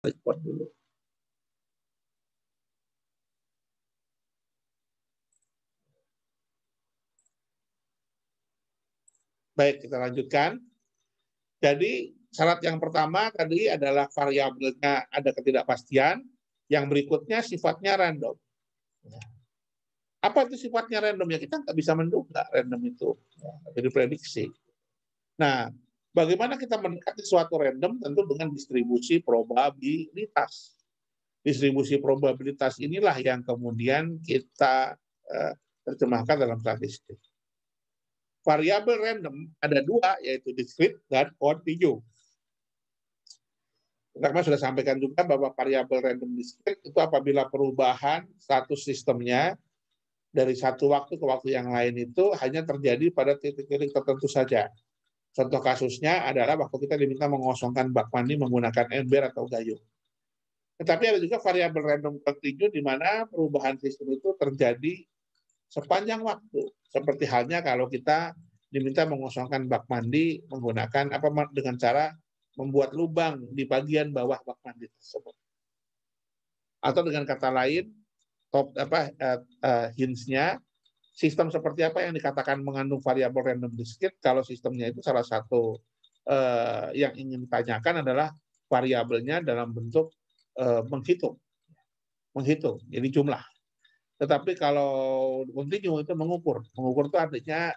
Record dulu. Baik, kita lanjutkan. Jadi syarat yang pertama tadi adalah variabelnya ada ketidakpastian. Yang berikutnya sifatnya random. Apa itu sifatnya random? Ya kita nggak bisa menduga random itu. Jadi prediksi. Nah, bagaimana kita mendekati suatu random? Tentu dengan distribusi probabilitas. Distribusi probabilitas inilah yang kemudian kita terjemahkan dalam statistik. Variabel random ada dua, yaitu discrete dan continue. Kita sudah sampaikan juga bahwa variabel random discrete itu apabila perubahan status sistemnya dari satu waktu ke waktu yang lain itu hanya terjadi pada titik-titik tertentu saja. Contoh kasusnya adalah waktu kita diminta mengosongkan bak mandi menggunakan ember atau gayung. Tetapi ada juga variabel random continue di mana perubahan sistem itu terjadi sepanjang waktu. Seperti halnya kalau kita diminta mengosongkan bak mandi menggunakan dengan cara membuat lubang di bagian bawah bak mandi tersebut. Atau dengan kata lain, hints-nya, sistem seperti apa yang dikatakan mengandung variabel random discrete kalau sistemnya itu salah satu yang ingin ditanyakan adalah variabelnya dalam bentuk menghitung, jadi jumlah. Tetapi kalau continue itu mengukur itu artinya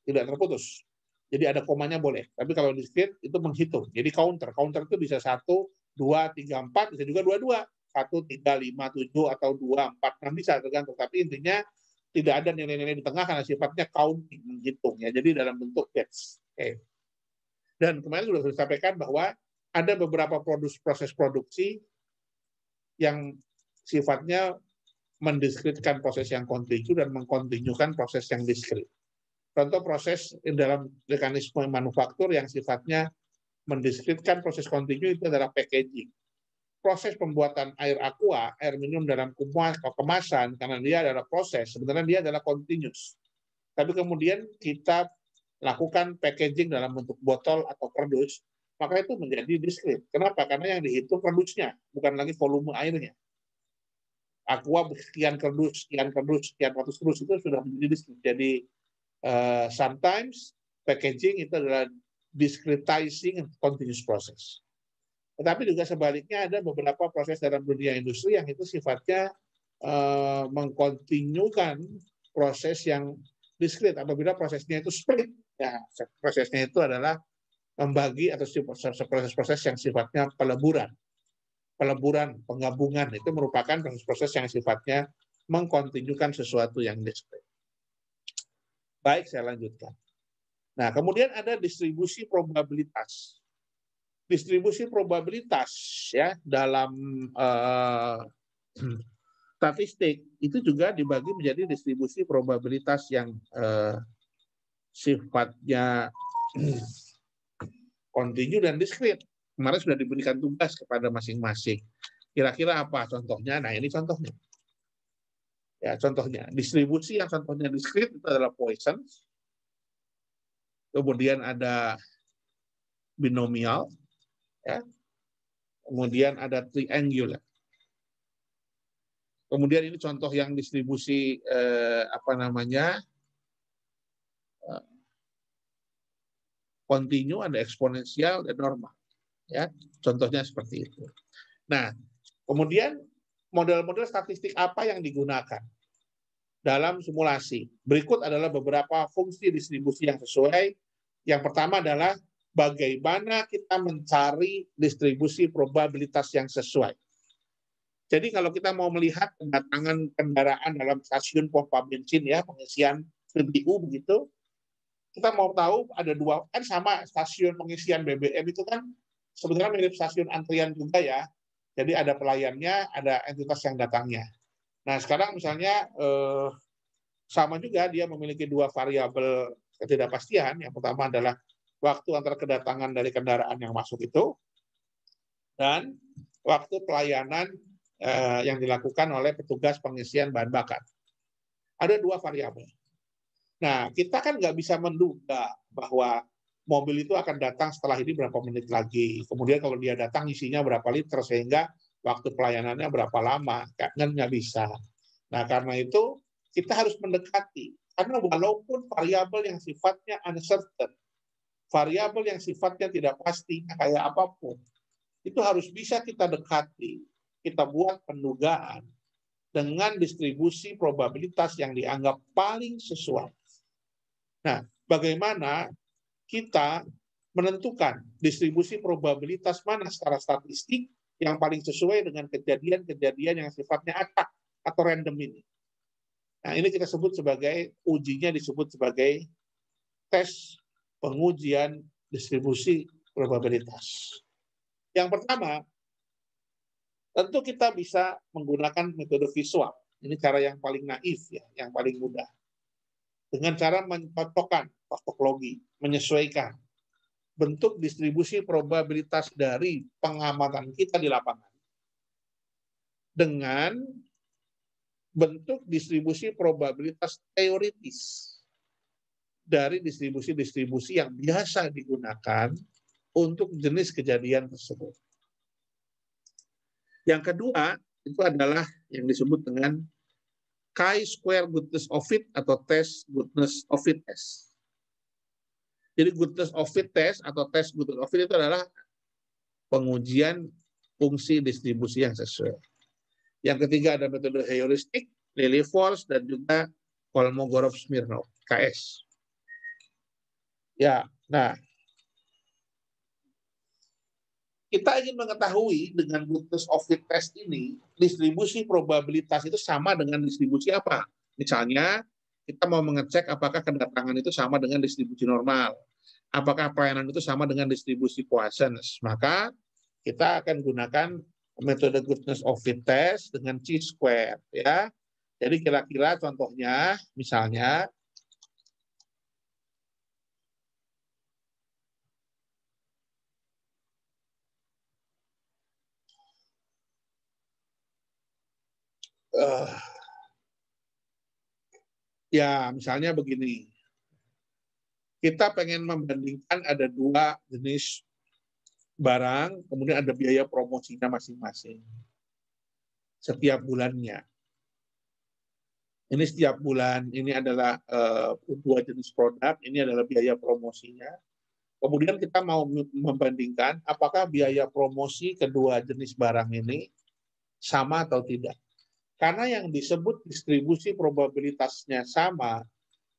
tidak terputus. Jadi ada komanya boleh. Tapi kalau discrete itu menghitung. Jadi counter itu bisa 1, 2, 3, 4, bisa juga 2, 1, 3, 5, 7, atau 2, 4, 6 bisa tergantung. Tapi intinya tidak ada nilai-nilai di tengah karena sifatnya counting, menghitung ya. Jadi dalam bentuk batch. Dan kemarin sudah saya sampaikan bahwa ada beberapa proses produksi yang sifatnya mendiskretkan proses yang kontinu dan mengkontinukan proses yang diskret. Contoh proses dalam mekanisme manufaktur yang sifatnya mendiskretkan proses kontinu itu adalah packaging. Proses pembuatan air aqua, air minum dalam kemasan, karena dia adalah proses, sebenarnya dia adalah continuous. Tapi kemudian kita lakukan packaging dalam bentuk botol atau kardus, maka itu menjadi diskret. Kenapa? Karena yang dihitung kardusnya, bukan lagi volume airnya. Aqua sekian kardus, sekian ratus kardus itu sudah menjadi diskret. Jadi sometimes packaging itu adalah discretizing continuous process. Tetapi juga sebaliknya ada beberapa proses dalam dunia industri yang itu sifatnya mengkontinukan proses yang diskret. Apabila prosesnya itu split, ya prosesnya itu adalah membagi atau proses-proses yang sifatnya peleburan, penggabungan, itu merupakan proses-proses yang sifatnya mengkontinukan sesuatu yang diskret. Baik, saya lanjutkan. Nah, kemudian ada distribusi probabilitas. Distribusi probabilitas ya dalam statistik itu juga dibagi menjadi distribusi probabilitas yang sifatnya kontinu dan diskret. Kemarin sudah diberikan tugas kepada masing-masing. Kira-kira apa contohnya? Nah, ini contohnya. Ya, contohnya distribusi yang contohnya diskret itu adalah Poisson. Kemudian ada binomial, ya. Kemudian ada triangular. Kemudian ini contoh yang distribusi kontinu, ada eksponensial dan normal. Ya, contohnya seperti itu. Nah, kemudian model-model statistik apa yang digunakan dalam simulasi? Berikut adalah beberapa fungsi distribusi yang sesuai. Yang pertama adalah bagaimana kita mencari distribusi probabilitas yang sesuai. Jadi kalau kita mau melihat kedatangan kendaraan dalam stasiun pompa bensin ya, pengisian PBU begitu, kita mau tahu ada dua, kan sama stasiun pengisian BBM itu kan sebenarnya mirip stasiun antrian juga ya. Jadi ada pelayannya, ada entitas yang datangnya. Nah sekarang misalnya sama juga dia memiliki dua variabel ketidakpastian. Yang pertama adalah waktu antara kedatangan dari kendaraan yang masuk itu dan waktu pelayanan yang dilakukan oleh petugas pengisian bahan bakar. Ada dua variabel. Nah, kita kan nggak bisa menduga bahwa mobil itu akan datang setelah ini berapa menit lagi. Kemudian kalau dia datang isinya berapa liter, sehingga waktu pelayanannya berapa lama, kan nggak bisa. Nah, karena itu kita harus mendekati. Karena walaupun variabel yang sifatnya uncertain, variabel yang sifatnya tidak pasti, kayak apapun, itu harus bisa kita dekati, kita buat pendugaan dengan distribusi probabilitas yang dianggap paling sesuai. Nah, bagaimana kita menentukan distribusi probabilitas mana secara statistik yang paling sesuai dengan kejadian-kejadian yang sifatnya acak atau random ini. Nah, ini kita sebut sebagai, ujinya disebut sebagai tes pengujian distribusi probabilitas. Yang pertama, tentu kita bisa menggunakan metode visual. Ini cara yang paling naif ya, yang paling mudah. Dengan cara mencocokkan topologi, menyesuaikan bentuk distribusi probabilitas dari pengamatan kita di lapangan dengan bentuk distribusi probabilitas teoritis dari distribusi-distribusi yang biasa digunakan untuk jenis kejadian tersebut. Yang kedua, itu adalah yang disebut dengan chi-square goodness of fit atau test goodness of fit test. Jadi goodness of fit test atau test goodness of fit itu adalah pengujian fungsi distribusi yang sesuai. Yang ketiga ada metode heuristik, Lilliefors, dan juga Kolmogorov-Smirnov, KS. Ya, nah, kita ingin mengetahui dengan goodness of fit test ini, distribusi probabilitas itu sama dengan distribusi apa? Misalnya, kita mau mengecek apakah kedatangan itu sama dengan distribusi normal. Apakah pelayanan itu sama dengan distribusi Poisson. Maka kita akan gunakan metode goodness of fit test dengan chi-square. Ya. Jadi kira-kira contohnya, misalnya, ya misalnya begini, kita pengen membandingkan ada dua jenis barang, kemudian ada biaya promosinya masing-masing setiap bulannya. Ini setiap bulan, ini adalah dua jenis produk, ini adalah biaya promosinya. Kemudian kita mau membandingkan apakah biaya promosi kedua jenis barang ini sama atau tidak. Karena yang disebut distribusi probabilitasnya sama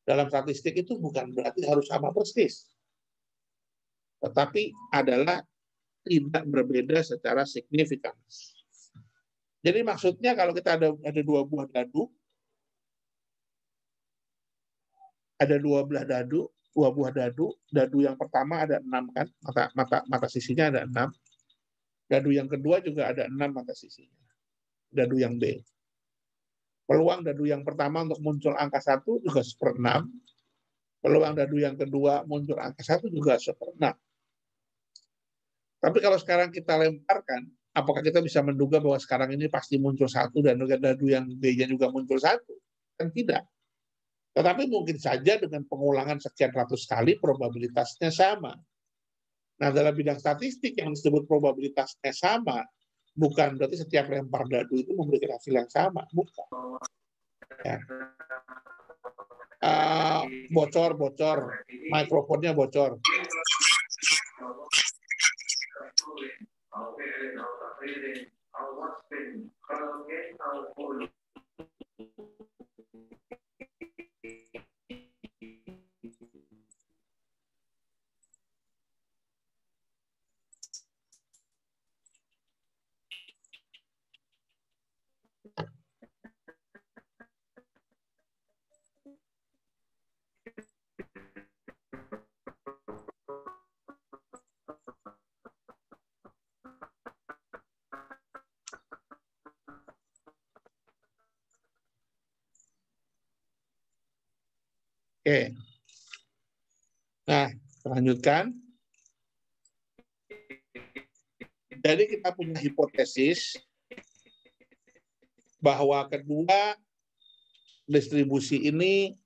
dalam statistik itu bukan berarti harus sama persis, tetapi adalah tidak berbeda secara signifikan. Jadi maksudnya kalau kita ada dua buah dadu, dua buah dadu yang pertama ada 6 kan, mata sisinya ada 6. Dadu yang kedua juga ada 6 mata sisinya. Dadu yang B. Peluang dadu yang pertama untuk muncul angka 1 juga 1/6. Peluang dadu yang kedua muncul angka 1 juga 1/6. Tapi kalau sekarang kita lemparkan, apakah kita bisa menduga bahwa sekarang ini pasti muncul 1 dan dadu yang B-nya juga muncul 1? Kan tidak. Tetapi mungkin saja dengan pengulangan sekian ratus kali probabilitasnya sama. Nah, dalam bidang statistik yang disebut probabilitasnya sama, bukan berarti setiap lempar dadu itu memberikan hasil yang sama, bukan. Ya. Bocor, mikrofonnya bocor. Oke. Nah, lanjutkan. Jadi kita punya hipotesis bahwa kedua distribusi ini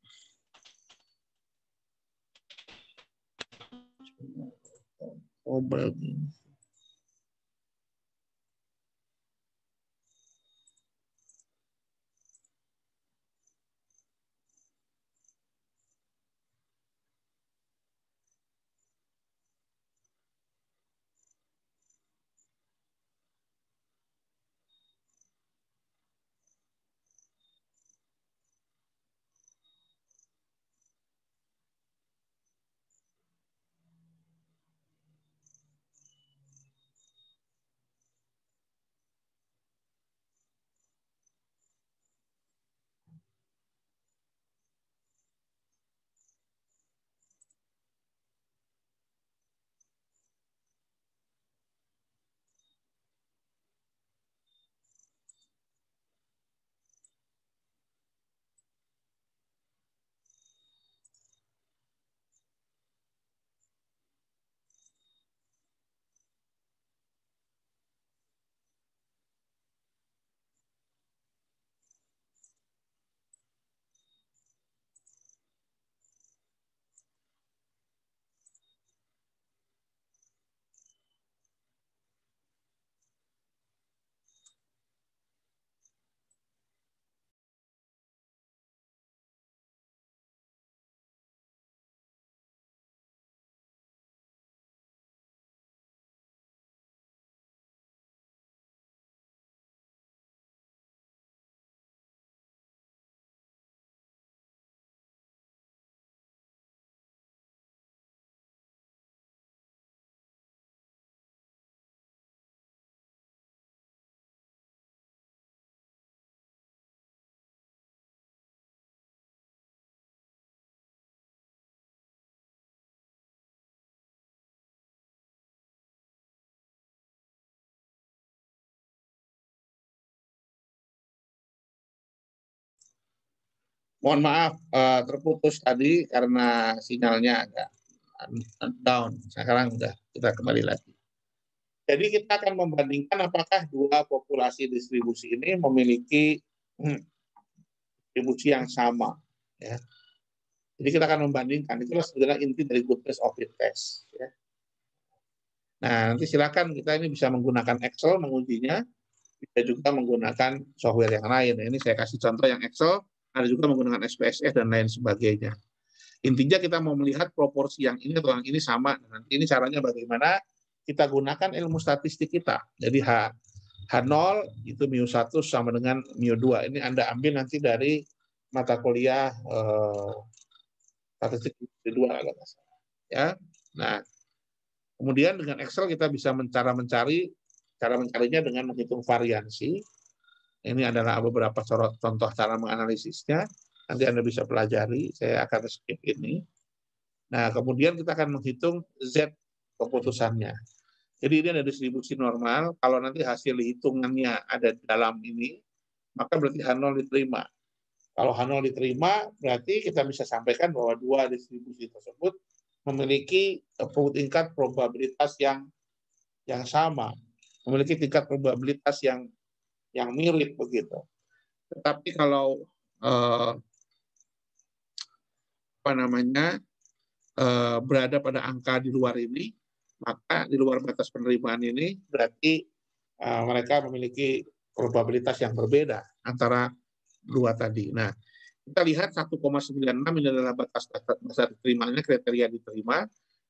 Overlapping. Mohon maaf terputus tadi karena sinyalnya agak down. Sekarang udah kita kembali lagi. Jadi kita akan membandingkan apakah dua populasi distribusi ini memiliki distribusi yang sama. Ya. Jadi kita akan membandingkan. Itulah sebenarnya inti dari good test of fit test. Ya. Nah, nanti silakan kita ini bisa menggunakan Excel mengujinya, bisa juga menggunakan software yang lain. Ini saya kasih contoh yang Excel, ada juga menggunakan SPSS dan lain sebagainya. Intinya kita mau melihat proporsi yang ini atau yang ini sama. Nanti ini caranya bagaimana kita gunakan ilmu statistik kita. Jadi H0 itu μ1 sama dengan μ2. Ini Anda ambil nanti dari mata kuliah statistik 2 ya. Nah, kemudian dengan Excel kita bisa mencari cara mencarinya dengan menghitung variansi. Ini adalah beberapa contoh cara menganalisisnya. Nanti Anda bisa pelajari, saya akan skip ini. Nah, kemudian kita akan menghitung Z keputusannya. Jadi ini ada distribusi normal, kalau nanti hasil hitungannya ada di dalam ini, maka berarti H0 diterima. Kalau H0 diterima, berarti kita bisa sampaikan bahwa dua distribusi tersebut memiliki tingkat probabilitas yang sama, memiliki tingkat probabilitas yang mirip begitu. Tetapi kalau berada pada angka di luar ini, maka di luar batas penerimaan ini berarti mereka memiliki probabilitas yang berbeda antara dua tadi. Nah, kita lihat 1,96 ini adalah batas diterimanya, kriteria diterima.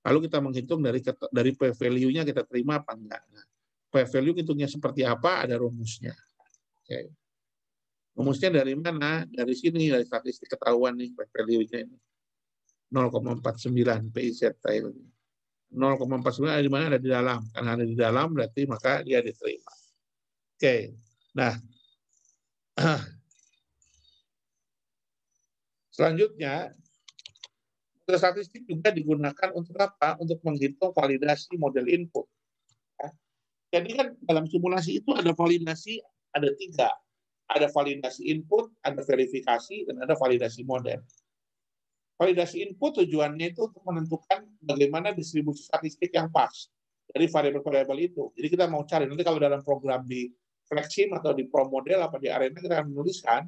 Lalu kita menghitung dari p-value-nya kita terima apa enggak. Nah, p-value hitungnya seperti apa? Ada rumusnya. Oke. Rumusnya dari mana? Dari sini, dari statistik ketahuan nih p-value-nya ini. 0,49 PIZ ini. 0,49 ada di mana? Ada di dalam. Karena ada di dalam berarti maka dia diterima. Oke. Nah, selanjutnya statistik juga digunakan untuk apa? Untuk menghitung validasi model input. Jadi kan dalam simulasi itu ada validasi, ada 3. Ada validasi input, ada verifikasi, dan ada validasi model. Validasi input tujuannya itu untuk menentukan bagaimana distribusi statistik yang pas dari variabel-variabel itu. Jadi kita mau cari, nanti kalau dalam program di Flexim atau di ProModel apa di Arena kita akan menuliskan,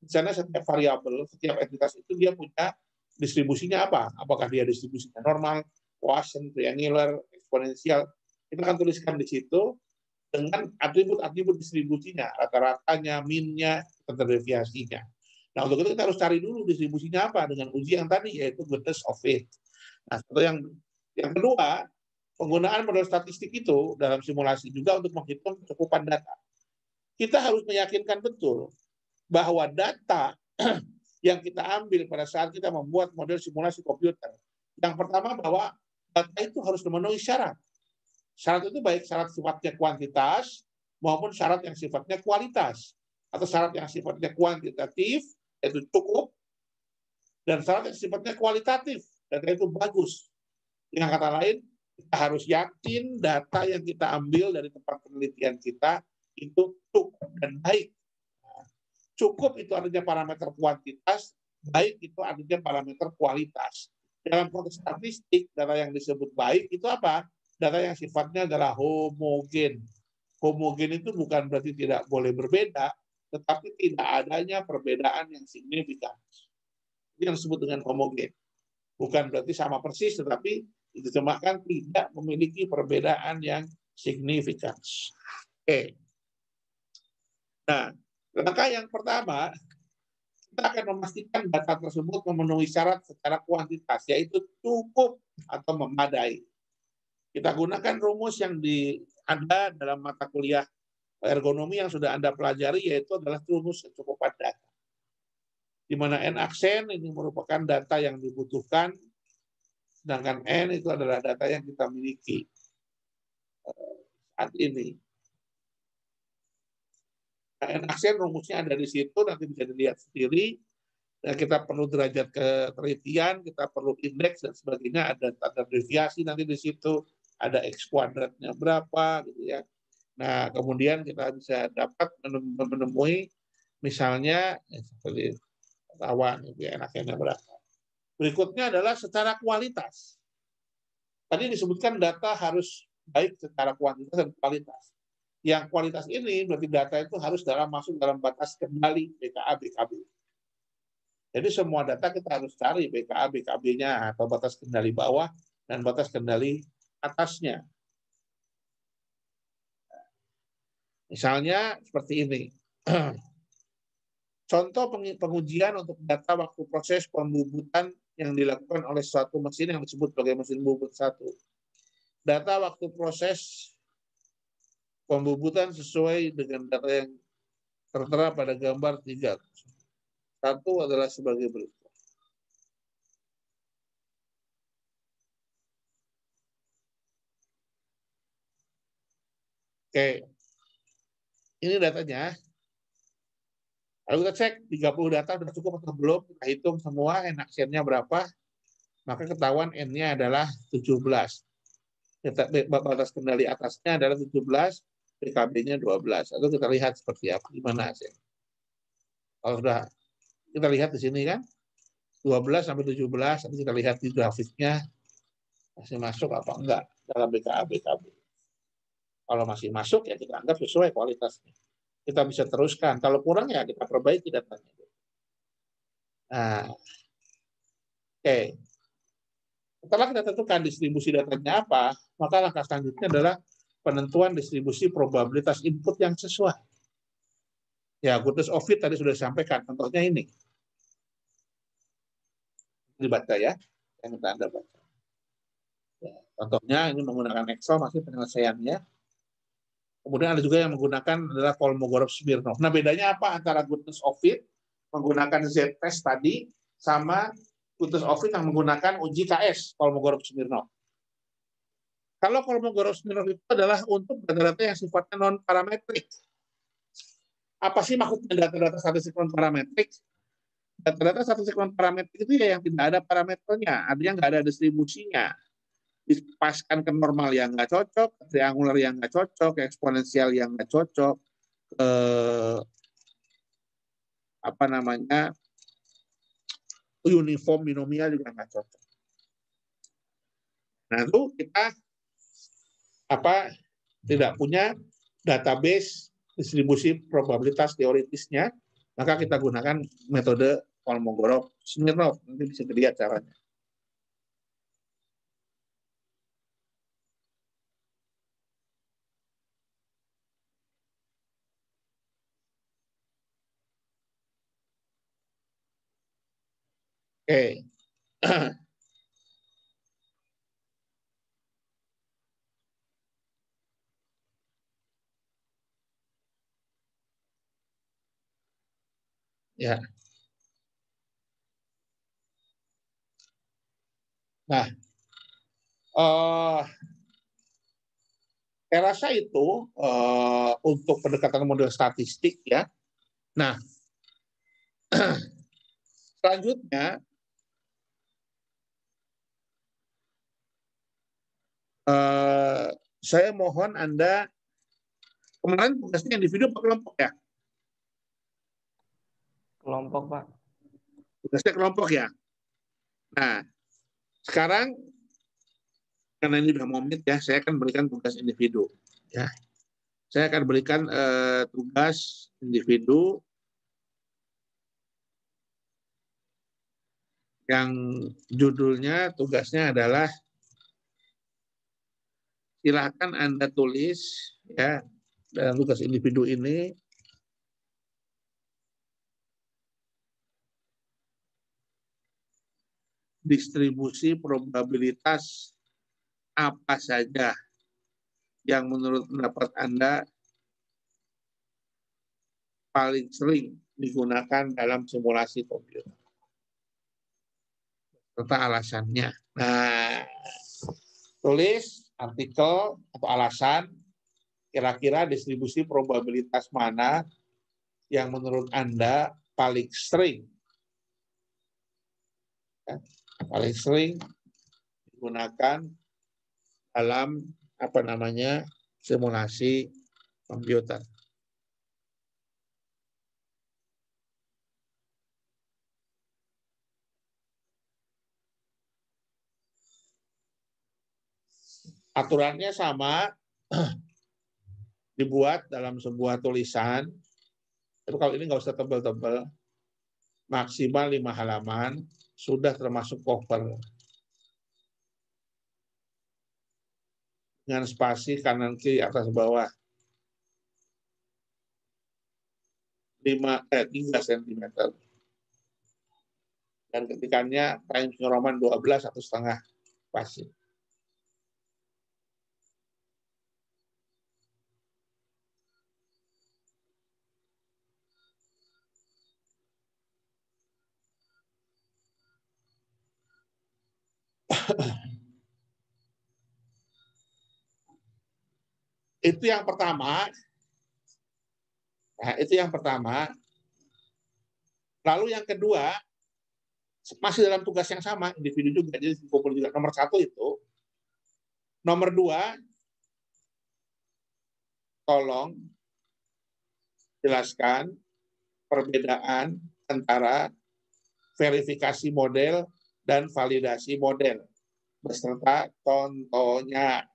di sana setiap variabel, setiap entitas itu dia punya distribusinya apa? Apakah dia distribusinya normal, Poisson, triangular, eksponensial. Kita akan tuliskan di situ dengan atribut-atribut distribusinya, rata-ratanya, min-nya, standar deviasinya. Nah, untuk itu kita harus cari dulu distribusinya apa dengan uji yang tadi, yaitu goodness of fit. Nah, yang kedua, penggunaan model statistik itu dalam simulasi juga untuk menghitung kecukupan data. Kita harus meyakinkan betul bahwa data yang kita ambil pada saat kita membuat model simulasi komputer, yang pertama bahwa data itu harus memenuhi syarat. Syarat itu baik syarat sifatnya kuantitas maupun syarat yang sifatnya kualitas. Atau syarat yang sifatnya kuantitatif, yaitu cukup, dan syarat yang sifatnya kualitatif, data itu bagus. Dengan kata lain, kita harus yakin data yang kita ambil dari tempat penelitian kita itu cukup dan baik. Cukup itu artinya parameter kuantitas, baik itu artinya parameter kualitas. Dalam konteks statistik, data yang disebut baik itu apa? Data yang sifatnya adalah homogen. Homogen itu bukan berarti tidak boleh berbeda, tetapi tidak adanya perbedaan yang signifikan. Itu yang disebut dengan homogen. Bukan berarti sama persis, tetapi diterjemahkan tidak memiliki perbedaan yang signifikan. Oke. Nah, langkah yang pertama, kita akan memastikan data tersebut memenuhi syarat secara kuantitas, yaitu cukup atau memadai. Kita gunakan rumus yang ada dalam mata kuliah ergonomi yang sudah Anda pelajari, yaitu adalah rumus kecukupan data. Di mana N aksen ini merupakan data yang dibutuhkan, sedangkan N itu adalah data yang kita miliki saat ini. N aksen rumusnya ada di situ, nanti bisa dilihat sendiri. Dan kita perlu derajat ketelitian, kita perlu indeks dan sebagainya, ada standar deviasi nanti di situ, ada X kuadratnya berapa, gitu ya. Nah, kemudian kita bisa dapat menemui misalnya seperti tawan, itu ya, enaknya berapa. Berikutnya adalah secara kualitas. Tadi disebutkan data harus baik secara kuantitas dan kualitas. Yang kualitas ini berarti data itu harus masuk dalam batas kendali BKA BKB. Jadi semua data kita harus cari BKA BKB-nya atau batas kendali bawah dan batas kendali atasnya. Misalnya seperti ini. Contoh pengujian untuk data waktu proses pembubutan yang dilakukan oleh suatu mesin yang disebut sebagai mesin bubut 1. Data waktu proses pembubutan sesuai dengan data yang tertera pada gambar 3. Satu adalah sebagai berikut. Oke. Ini datanya. Lalu kita cek 30 data sudah cukup atau belum, kita hitung semua N aksennya berapa, maka ketahuan N-nya adalah 17. Batas kendali atasnya adalah 17, PKB-nya 12. Atau kita lihat seperti apa, gimana hasil. Kalau sudah kita lihat di sini kan, 12 sampai 17, nanti kita lihat di grafiknya masih masuk apa enggak dalam BKA BKB. Kalau masih masuk ya kita anggap sesuai kualitasnya. Kita bisa teruskan. Kalau kurang ya kita perbaiki datanya. Nah, oke. Setelah kita tentukan distribusi datanya apa, maka langkah selanjutnya adalah penentuan distribusi probabilitas input yang sesuai. Ya, goodness of fit tadi sudah disampaikan. Contohnya ini. Dibaca ya. Yang minta Anda baca. Ya, contohnya ini menggunakan Excel masih penyelesaiannya. Kemudian ada juga yang menggunakan adalah Kolmogorov-Smirnov. Nah, bedanya apa antara goodness of fit menggunakan Z-test tadi sama goodness of fit yang menggunakan uji KS Kolmogorov-Smirnov. Kalau Kolmogorov-Smirnov itu adalah untuk data-data yang sifatnya non-parametrik. Apa sih maksudnya data-data statistik non-parametrik? Data-data statistik non-parametrik itu ya yang tidak ada parameternya, artinya nggak ada distribusinya. Dipaskan ke normal yang nggak cocok, triangular yang nggak cocok, eksponensial yang nggak cocok, uniform binomial juga nggak cocok. Nah itu kita tidak punya database distribusi probabilitas teoritisnya, maka kita gunakan metode Kolmogorov-Smirnov. Nanti bisa dilihat caranya. Oke. Ya. Nah, saya rasa itu untuk pendekatan model statistik ya. Nah, selanjutnya saya mohon Anda, kemarin tugasnya individu atau kelompok ya? Kelompok, Pak. Tugasnya kelompok ya. Nah, sekarang karena ini sudah momit ya, saya akan berikan tugas individu. Ya, saya akan berikan tugas individu yang judulnya, tugasnya adalah silakan Anda tulis ya dalam tugas individu ini distribusi probabilitas apa saja yang menurut pendapat Anda paling sering digunakan dalam simulasi komputer, serta alasannya. Nah, tulis artikel atau alasan kira-kira distribusi probabilitas mana yang menurut Anda paling sering, ya, paling sering digunakan dalam simulasi komputer. Aturannya sama, dibuat dalam sebuah tulisan. Tapi kalau ini nggak usah tebal-tebal, maksimal 5 halaman, sudah termasuk cover. Dengan spasi kanan kiri atas bawah 3 cm. Dan ketikannya Times New Roman 12 1,5 spasi. Itu yang pertama. Nah, itu yang pertama. Lalu yang kedua, masih dalam tugas yang sama, individu juga, jadi kumpul juga. Nomor 1 itu. Nomor 2, tolong jelaskan perbedaan antara verifikasi model dan validasi model beserta contohnya.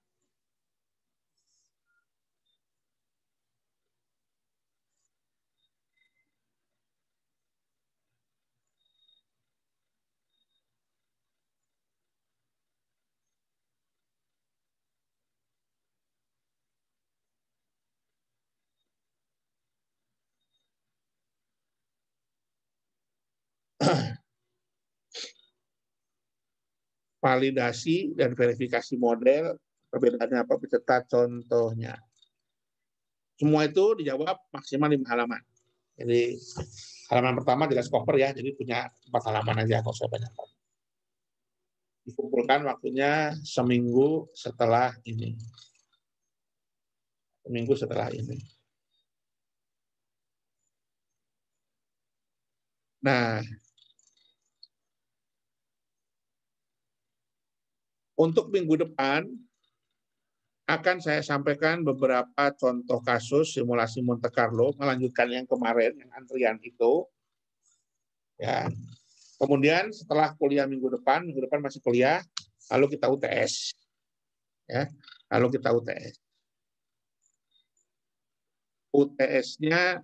Validasi dan verifikasi model, perbedaannya apa, beserta contohnya. Semua itu dijawab maksimal 5 halaman. Jadi halaman pertama jelas cover ya, jadi punya 4 halaman aja kalau saya banyak. Dikumpulkan waktunya seminggu setelah ini. Seminggu setelah ini. Nah, untuk minggu depan akan saya sampaikan beberapa contoh kasus simulasi Monte Carlo, melanjutkan yang kemarin, yang antrian itu. Ya. Kemudian setelah kuliah minggu depan masih kuliah, lalu kita UTS. Ya. Lalu kita UTS. UTS-nya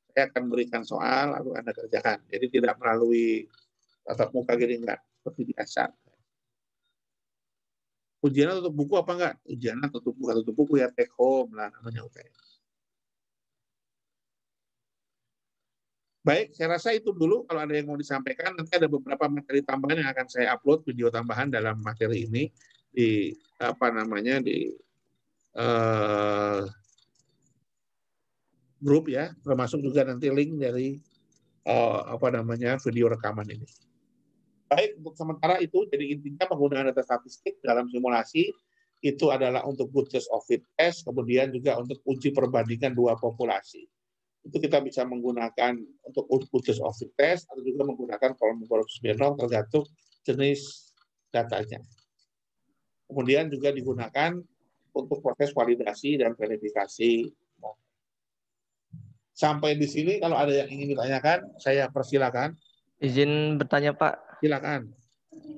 saya akan berikan soal, lalu Anda kerjakan. Jadi tidak melalui tatap muka gini, enggak. Seperti biasa. Ujiannya tutup buku apa enggak? Ujiannya tutup buku ya, take home lah namanya UTS. Baik, saya rasa itu dulu. Kalau ada yang mau disampaikan, nanti ada beberapa materi tambahan yang akan saya upload, video tambahan dalam materi ini di apa namanya di grup ya, termasuk juga nanti link dari apa namanya video rekaman ini. Baik, untuk sementara itu, jadi intinya penggunaan data statistik dalam simulasi itu adalah untuk good test of fit test, kemudian juga untuk uji perbandingan dua populasi. Itu kita bisa menggunakan untuk good test of fit test, atau juga menggunakan kolom-kolom Smirnov tergantung jenis datanya. Kemudian juga digunakan untuk proses validasi dan verifikasi. Sampai di sini, kalau ada yang ingin ditanyakan, saya persilakan. Izin bertanya Pak. Silakan.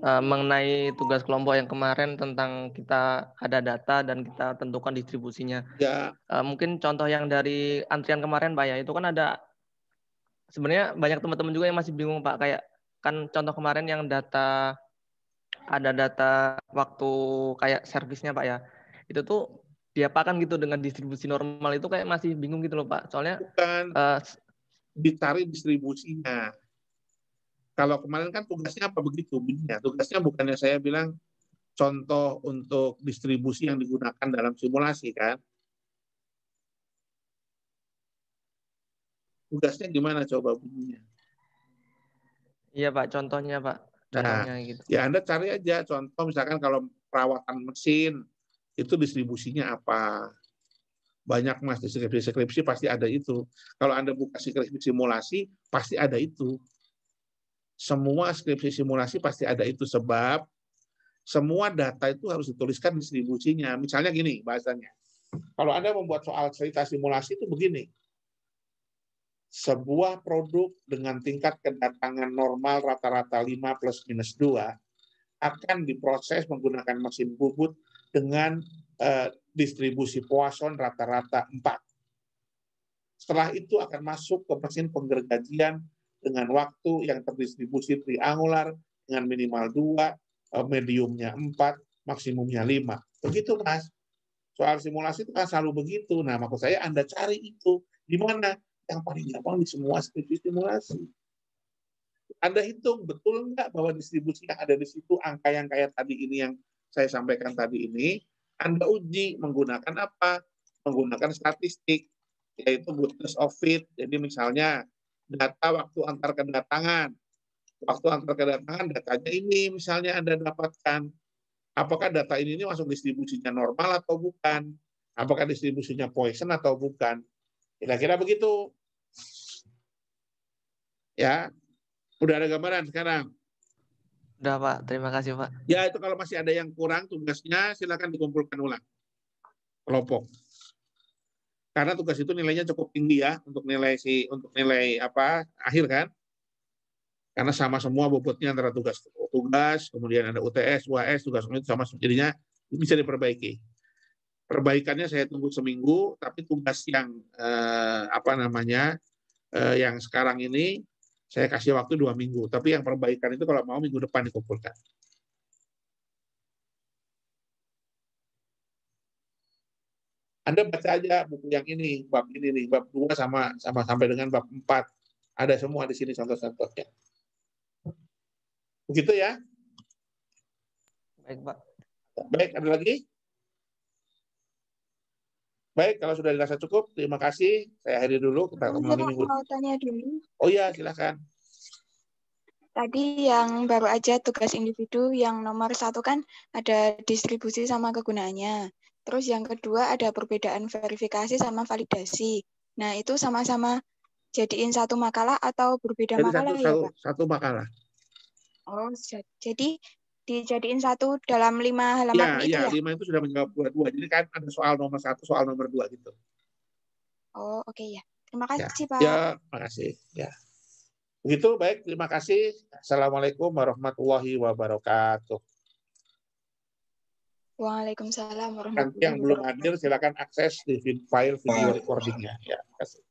Mengenai tugas kelompok yang kemarin tentang kita ada data dan kita tentukan distribusinya. Ya. Mungkin contoh yang dari antrian kemarin Pak ya, itu kan ada sebenarnya banyak teman-teman juga yang masih bingung Pak, kayak kan contoh kemarin yang ada data waktu kayak servisnya Pak ya. Itu tuh diapakan gitu dengan distribusi normal, itu kayak masih bingung gitu loh Pak. Soalnya bukan ditarik distribusinya. Kalau kemarin kan tugasnya apa begitu? Tugasnya bukannya saya bilang contoh untuk distribusi yang digunakan dalam simulasi kan? Tugasnya gimana coba bunyinya? Iya Pak, contohnya Pak. Contohnya gitu. Ya Anda cari aja contoh, misalkan kalau perawatan mesin itu distribusinya apa? Banyak Mas, di skripsi pasti ada itu. Kalau Anda buka skripsi simulasi pasti ada itu. Semua skripsi simulasi pasti ada itu, sebab semua data itu harus dituliskan distribusinya. Misalnya gini bahasanya, kalau Anda membuat soal cerita simulasi itu begini, sebuah produk dengan tingkat kedatangan normal rata-rata 5 plus minus 2 akan diproses menggunakan mesin bubut dengan distribusi Poisson rata-rata 4. Setelah itu akan masuk ke mesin penggergajian dengan waktu yang terdistribusi triangular dengan minimal 2, mediumnya 4, maksimumnya 5. Begitu Mas. Soal simulasi itu kan selalu begitu. Nah, maksud saya Anda cari itu. Di mana? Yang paling gampang di semua skripsi simulasi. Anda hitung, betul nggak bahwa distribusi yang ada di situ, angka yang kayak tadi ini yang saya sampaikan tadi ini, Anda uji menggunakan apa? Menggunakan statistik, yaitu goodness of fit. Jadi misalnya data waktu antar kedatangan. Waktu antar kedatangan datanya ini misalnya Anda dapatkan. Apakah data ini masuk distribusinya normal atau bukan? Apakah distribusinya Poisson atau bukan? Kira-kira begitu. Ya, udah ada gambaran sekarang? Udah Pak, terima kasih Pak. Ya, itu kalau masih ada yang kurang tugasnya, silakan dikumpulkan ulang. Kelompok. Karena tugas itu nilainya cukup tinggi ya untuk nilai apa akhir kan? Karena sama semua bobotnya antara tugas, kemudian ada UTS, UAS, tugas itu sama, jadinya bisa diperbaiki. Perbaikannya saya tunggu seminggu, tapi tugas yang yang sekarang ini saya kasih waktu 2 minggu. Tapi yang perbaikan itu kalau mau minggu depan dikumpulkan. Anda baca aja buku yang ini, bab 2 sama sampai dengan bab 4. Ada semua di sini contoh-contohnya. Begitu ya? Baik, Pak. Baik, ada lagi? Baik, kalau sudah dirasa cukup, terima kasih. Saya akhiri dulu. Kita mau tanya dulu. Oh iya, silakan. Tadi yang baru aja tugas individu, yang nomor 1 kan ada distribusi sama kegunaannya. Terus yang kedua ada perbedaan verifikasi sama validasi. Nah, itu sama-sama jadiin satu makalah atau berbeda makalah ya, Pak? Satu makalah. Oh, jadi dijadiin satu dalam 5 halaman itu ya? Iya, 5 itu sudah menjawab 2. Jadi kan ada soal nomor 1, soal nomor 2 gitu. Oh, oke ya. Terima kasih, Pak. Ya, makasih. Ya. Begitu, baik. Terima kasih. Assalamualaikum warahmatullahi wabarakatuh. Waalaikumsalam warahmatullahi wabarakatuh. Nanti yang belum hadir silakan akses di file video recordingnya. Ya, terima kasih.